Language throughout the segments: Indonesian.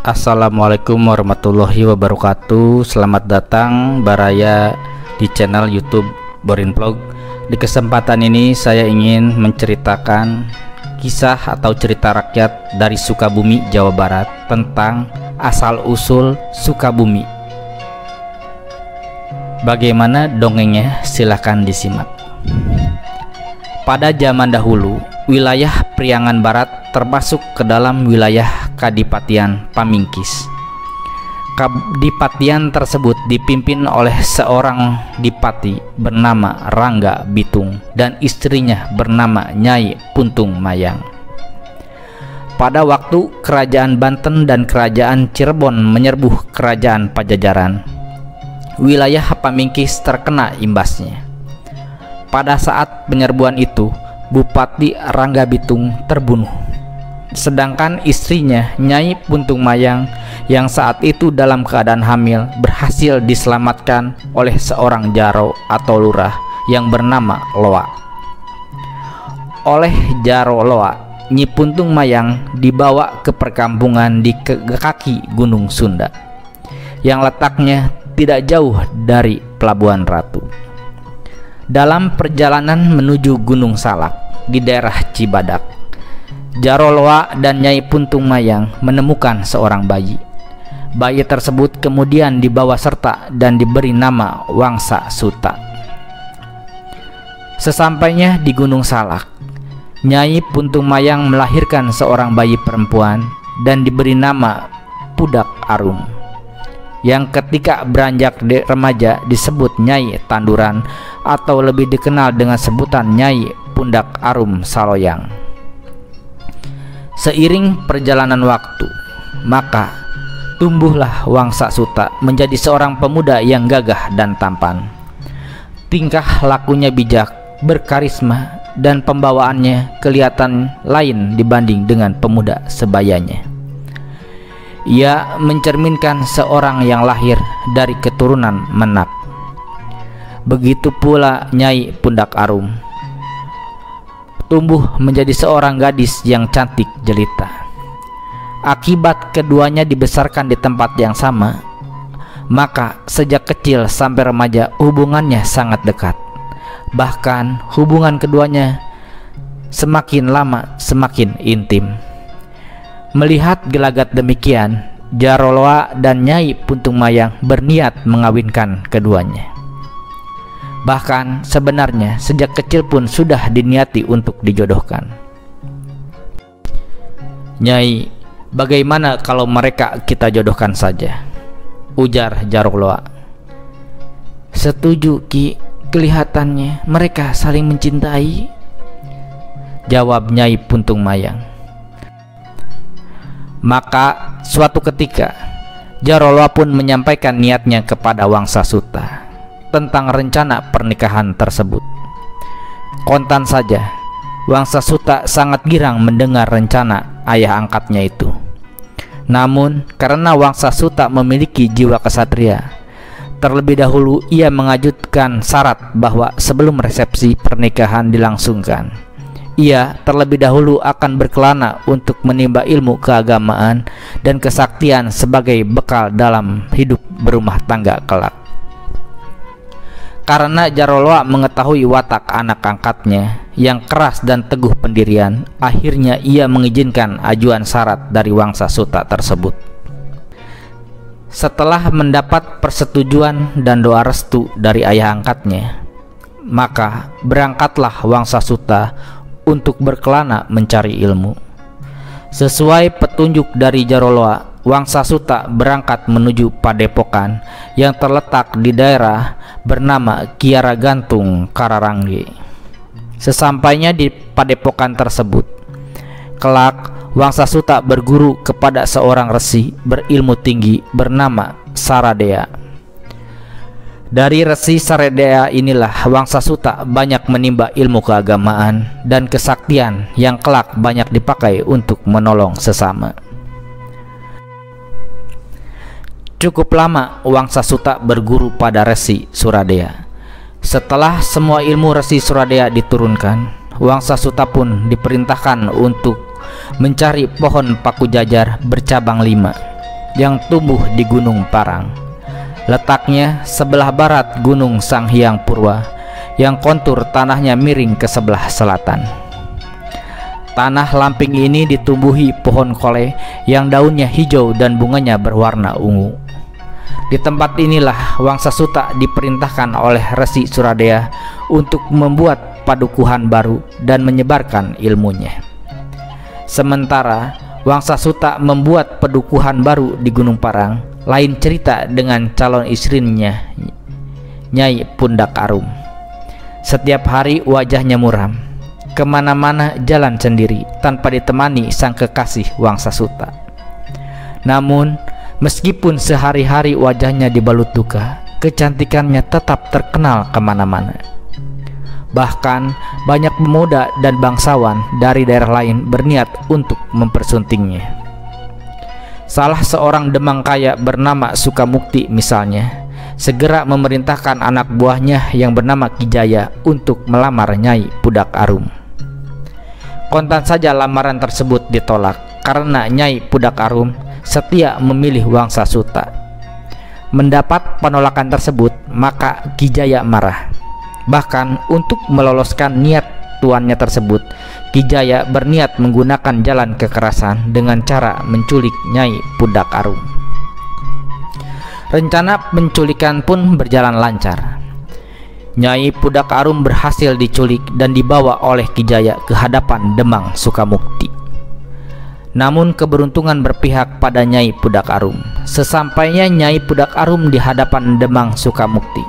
Assalamualaikum warahmatullahi wabarakatuh. Selamat datang Baraya di channel YouTube Borin Vlog. Di kesempatan ini saya ingin menceritakan kisah atau cerita rakyat dari Sukabumi, Jawa Barat tentang asal-usul Sukabumi. Bagaimana dongengnya? Silahkan disimak. Pada zaman dahulu, wilayah Priangan Barat termasuk ke dalam wilayah Kadipatian Pamingkis. Kadipatian tersebut dipimpin oleh seorang dipati bernama Rangga Bitung dan istrinya bernama Nyai Puntung Mayang. Pada waktu Kerajaan Banten dan Kerajaan Cirebon menyerbu Kerajaan Pajajaran, wilayah Pamingkis terkena imbasnya. Pada saat penyerbuan itu, Bupati Rangga Bitung terbunuh, sedangkan istrinya Nyai Puntung Mayang yang saat itu dalam keadaan hamil berhasil diselamatkan oleh seorang jaro atau lurah yang bernama Loa. Oleh jaro Loa, Nyi Puntung Mayang dibawa ke perkampungan di kaki Gunung Sunda yang letaknya tidak jauh dari Pelabuhan Ratu. Dalam perjalanan menuju Gunung Salak di daerah Cibadak, jaro Loa dan Nyai Puntung Mayang menemukan seorang bayi. Bayi tersebut kemudian dibawa serta dan diberi nama Wangsa Suta. Sesampainya di Gunung Salak, Nyai Puntung Mayang melahirkan seorang bayi perempuan dan diberi nama Pudak Arum, yang ketika beranjak remaja disebut Nyai Tanduran atau lebih dikenal dengan sebutan Nyai Pundak Arum Saloyang. Seiring perjalanan waktu, maka tumbuhlah Wangsa Suta menjadi seorang pemuda yang gagah dan tampan. Tingkah lakunya bijak, berkarisma, dan pembawaannya kelihatan lain dibanding dengan pemuda sebayanya. Ia mencerminkan seorang yang lahir dari keturunan Menak. Begitu pula Nyai Pundak Arum tumbuh menjadi seorang gadis yang cantik jelita. Akibat keduanya dibesarkan di tempat yang sama, maka sejak kecil sampai remaja hubungannya sangat dekat. Bahkan hubungan keduanya semakin lama semakin intim. Melihat gelagat demikian, jaro Loa dan Nyai Puntung Mayang berniat mengawinkan keduanya. Bahkan sebenarnya sejak kecil pun sudah diniati untuk dijodohkan. "Nyai, bagaimana kalau mereka kita jodohkan saja?" ujar jaro Loa. "Setuju, Ki. Kelihatannya mereka saling mencintai," jawab Nyai Puntung Mayang. Maka suatu ketika jaro Loa pun menyampaikan niatnya kepada Wangsa Suta tentang rencana pernikahan tersebut. Kontan saja, Wangsa Suta sangat girang mendengar rencana ayah angkatnya itu. Namun karena Wangsa Suta memiliki jiwa kesatria, terlebih dahulu ia mengajukan syarat bahwa sebelum resepsi pernikahan dilangsungkan, ia terlebih dahulu akan berkelana untuk menimba ilmu keagamaan dan kesaktian sebagai bekal dalam hidup berumah tangga kelak. Karena jaro Loa mengetahui watak anak angkatnya yang keras dan teguh pendirian, akhirnya ia mengizinkan ajuan syarat dari Wangsa Suta tersebut. Setelah mendapat persetujuan dan doa restu dari ayah angkatnya, maka berangkatlah Wangsa Suta untuk berkelana mencari ilmu. Sesuai petunjuk dari jaro Loa, Wangsa Suta berangkat menuju padepokan yang terletak di daerah bernama Kiara Gantung Kararangge. Sesampainya di padepokan tersebut, kelak Wangsa Suta berguru kepada seorang resi berilmu tinggi bernama Saradea. Dari resi Saradea inilah Wangsa Suta banyak menimba ilmu keagamaan dan kesaktian yang kelak banyak dipakai untuk menolong sesama. Cukup lama Wangsa Suta berguru pada Resi Suradea. Setelah semua ilmu Resi Suradea diturunkan, Wangsa Suta pun diperintahkan untuk mencari pohon paku jajar bercabang 5 yang tumbuh di Gunung Parang. Letaknya sebelah barat Gunung Sang Hyang Purwa, yang kontur tanahnya miring ke sebelah selatan. Tanah lamping ini ditumbuhi pohon kole yang daunnya hijau dan bunganya berwarna ungu. Di tempat inilah Wangsa Suta diperintahkan oleh Resi Suradea untuk membuat padukuhan baru dan menyebarkan ilmunya. Sementara Wangsa Suta membuat padukuhan baru di Gunung Parang, lain cerita dengan calon istrinya, Nyai Pundak Arum. Setiap hari wajahnya muram, kemana-mana jalan sendiri tanpa ditemani sang kekasih Wangsa Suta. Namun meskipun sehari-hari wajahnya dibalut duka, kecantikannya tetap terkenal kemana-mana. Bahkan banyak pemuda dan bangsawan dari daerah lain berniat untuk mempersuntingnya. Salah seorang Demang kaya bernama Sukamukti misalnya segera memerintahkan anak buahnya yang bernama Kijaya untuk melamar Nyai Pudak Arum. Kontan saja lamaran tersebut ditolak karena Nyai Pudak Arum setia memilih Wangsa Suta. Mendapat penolakan tersebut, maka Kijaya marah. Bahkan untuk meloloskan niat tuannya tersebut, Kijaya berniat menggunakan jalan kekerasan dengan cara menculik Nyai Pudak Arum. Rencana penculikan pun berjalan lancar. Nyai Pudak Arum berhasil diculik dan dibawa oleh Kijaya ke hadapan Demang Sukamukti. Namun keberuntungan berpihak pada Nyai Pudak Arum. Sesampainya Nyai Pudak Arum di hadapan Demang Sukamukti,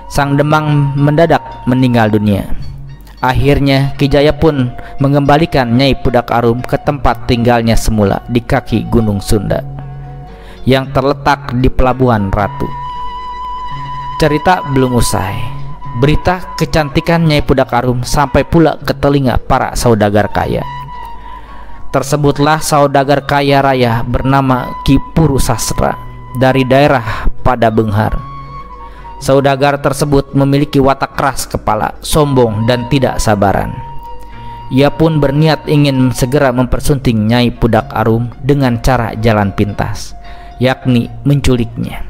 sang Demang mendadak meninggal dunia. Akhirnya Kijaya pun mengembalikan Nyai Pudak Arum ke tempat tinggalnya semula di kaki Gunung Sunda yang terletak di Pelabuhan Ratu. Cerita belum usai. Berita kecantikan Nyai Pudak Arum sampai pula ke telinga para saudagar kaya. Tersebutlah saudagar kaya raya bernama Ki Puru Sastra dari daerah Padabenghar. Saudagar tersebut memiliki watak keras kepala, sombong dan tidak sabaran. Ia pun berniat ingin segera mempersunting Nyai Pudak Arum dengan cara jalan pintas, yakni menculiknya.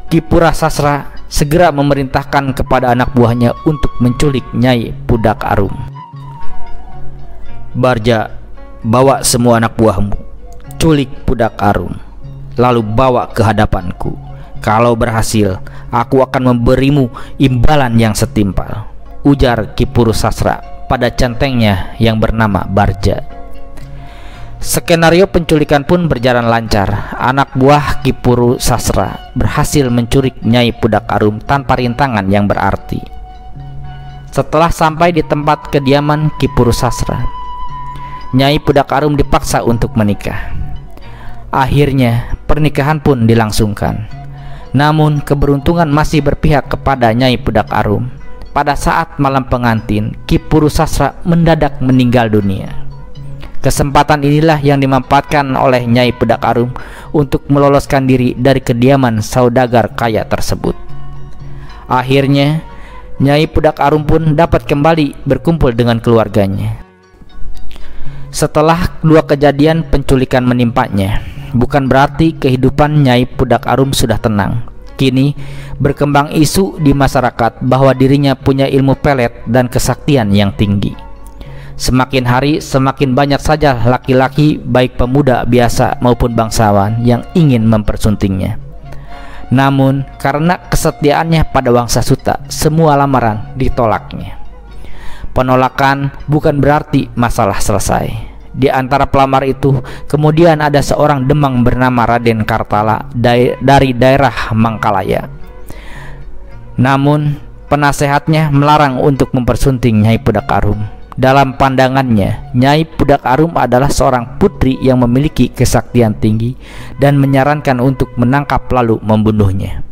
Ki Pura Sastra segera memerintahkan kepada anak buahnya untuk menculik Nyai Pudak Arum. "Barja, bawa semua anak buahmu, culik Pudak Arum, lalu bawa ke hadapanku. Kalau berhasil, aku akan memberimu imbalan yang setimpal," ujar Ki Puru Sastra pada centengnya yang bernama Barja. Skenario penculikan pun berjalan lancar. Anak buah Ki Puru Sastra berhasil menculik Nyai Pudak Arum tanpa rintangan yang berarti. Setelah sampai di tempat kediaman Ki Puru Sastra, Nyai Pudak Arum dipaksa untuk menikah. Akhirnya pernikahan pun dilangsungkan. Namun keberuntungan masih berpihak kepada Nyai Pudak Arum. Pada saat malam pengantin, Ki Puru Sastra mendadak meninggal dunia. Kesempatan inilah yang dimanfaatkan oleh Nyai Pudak Arum untuk meloloskan diri dari kediaman saudagar kaya tersebut. Akhirnya Nyai Pudak Arum pun dapat kembali berkumpul dengan keluarganya. Setelah dua kejadian penculikan menimpanya, bukan berarti kehidupan Nyai Pudak Arum sudah tenang. Kini berkembang isu di masyarakat bahwa dirinya punya ilmu pelet dan kesaktian yang tinggi. Semakin hari semakin banyak saja laki-laki baik pemuda biasa maupun bangsawan yang ingin mempersuntingnya. Namun karena kesetiaannya pada Wangsa Suta, semua lamaran ditolaknya. Penolakan bukan berarti masalah selesai. Di antara pelamar itu kemudian ada seorang Demang bernama Raden Kartala dari daerah Mangkalaya. Namun penasehatnya melarang untuk mempersunting Nyai Pudak Arum. Dalam pandangannya, Nyai Pudak Arum adalah seorang putri yang memiliki kesaktian tinggi dan menyarankan untuk menangkap lalu membunuhnya.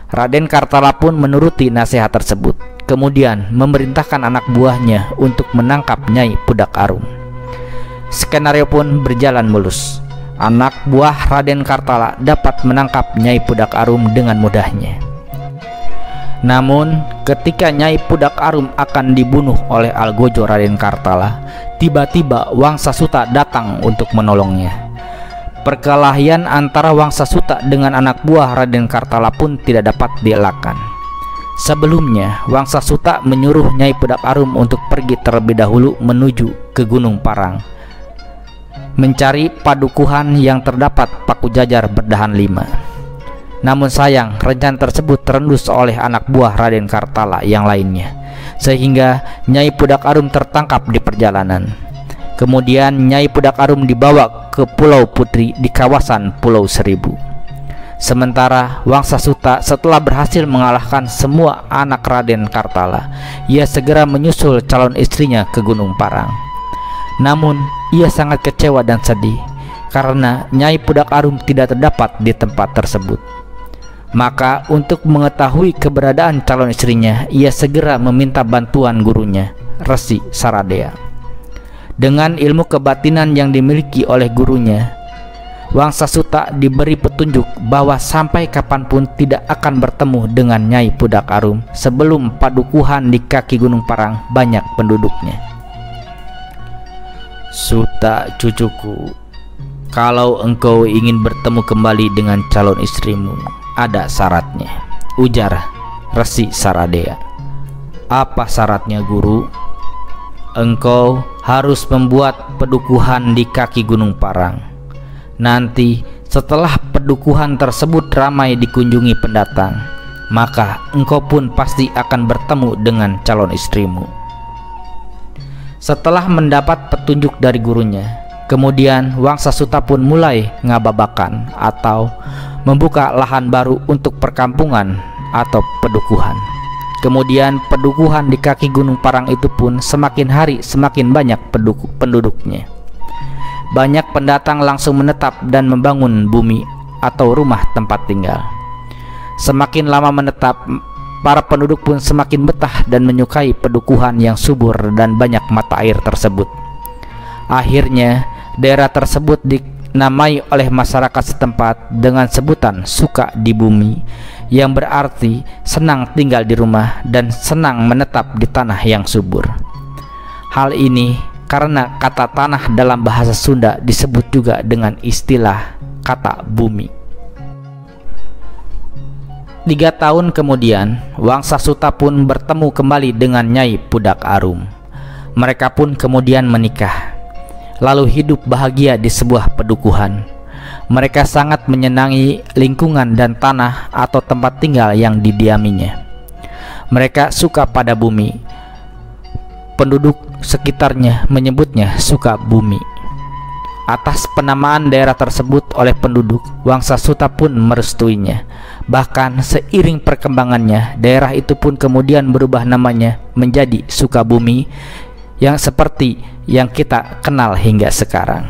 Raden Kartala pun menuruti nasihat tersebut, kemudian memerintahkan anak buahnya untuk menangkap Nyai Pudak Arum. Skenario pun berjalan mulus. Anak buah Raden Kartala dapat menangkap Nyai Pudak Arum dengan mudahnya. Namun ketika Nyai Pudak Arum akan dibunuh oleh algojo Raden Kartala, tiba-tiba Wangsa Suta datang untuk menolongnya. Perkelahian antara Wangsa Suta dengan anak buah Raden Kartala pun tidak dapat dielakkan. Sebelumnya, Wangsa Suta menyuruh Nyai Pudak Arum untuk pergi terlebih dahulu menuju ke Gunung Parang, mencari padukuhan yang terdapat paku jajar berdahan 5. Namun sayang, rencana tersebut terendus oleh anak buah Raden Kartala yang lainnya, sehingga Nyai Pudak Arum tertangkap di perjalanan. Kemudian Nyai Pudak Arum dibawa ke Pulau Putri di kawasan Pulau Seribu. Sementara Wangsa Suta setelah berhasil mengalahkan semua anak Raden Kartala, ia segera menyusul calon istrinya ke Gunung Parang. Namun ia sangat kecewa dan sedih karena Nyai Pudak Arum tidak terdapat di tempat tersebut. Maka untuk mengetahui keberadaan calon istrinya, ia segera meminta bantuan gurunya, Resi Saradea. Dengan ilmu kebatinan yang dimiliki oleh gurunya, Wangsa Suta diberi petunjuk bahwa sampai kapanpun tidak akan bertemu dengan Nyai Pudak Arum sebelum padukuhan di kaki Gunung Parang banyak penduduknya. "Suta cucuku, kalau engkau ingin bertemu kembali dengan calon istrimu, ada syaratnya," ujar Resi Saradea. "Apa syaratnya, Guru?" "Engkau harus membuat pedukuhan di kaki Gunung Parang. Nanti setelah pedukuhan tersebut ramai dikunjungi pendatang, maka engkau pun pasti akan bertemu dengan calon istrimu." Setelah mendapat petunjuk dari gurunya, kemudian Wangsa Suta pun mulai ngababakan atau membuka lahan baru untuk perkampungan atau pedukuhan. Kemudian pedukuhan di kaki Gunung Parang itu pun semakin hari semakin banyak penduduknya. Banyak pendatang langsung menetap dan membangun bumi atau rumah tempat tinggal. Semakin lama menetap, para penduduk pun semakin betah dan menyukai pedukuhan yang subur dan banyak mata air tersebut. Akhirnya, daerah tersebut dinamai oleh masyarakat setempat dengan sebutan Suka di Bumi, yang berarti senang tinggal di rumah dan senang menetap di tanah yang subur. Hal ini karena kata tanah dalam bahasa Sunda disebut juga dengan istilah kata bumi. 3 tahun kemudian, Wangsa Suta pun bertemu kembali dengan Nyai Pudak Arum. Mereka pun kemudian menikah, lalu hidup bahagia di sebuah pedukuhan. Mereka sangat menyenangi lingkungan dan tanah atau tempat tinggal yang didiaminya. Mereka suka pada bumi. Penduduk sekitarnya menyebutnya Suka Bumi. Atas penamaan daerah tersebut oleh penduduk, Wangsa Suta pun merestuinya. Bahkan seiring perkembangannya, daerah itu pun kemudian berubah namanya menjadi Sukabumi, yang seperti yang kita kenal hingga sekarang.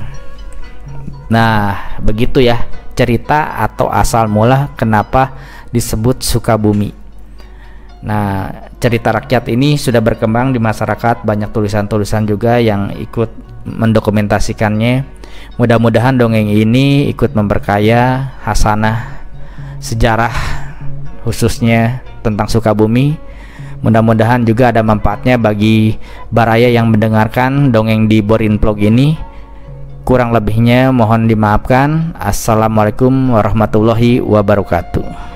Nah, begitu ya cerita atau asal mula kenapa disebut Sukabumi. Nah, cerita rakyat ini sudah berkembang di masyarakat, banyak tulisan-tulisan juga yang ikut mendokumentasikannya. Mudah-mudahan dongeng ini ikut memperkaya hasanah sejarah khususnya tentang Sukabumi. Mudah-mudahan juga ada manfaatnya bagi baraya yang mendengarkan dongeng di Borin Vlog ini. Kurang lebihnya mohon dimaafkan. Assalamualaikum warahmatullahi wabarakatuh.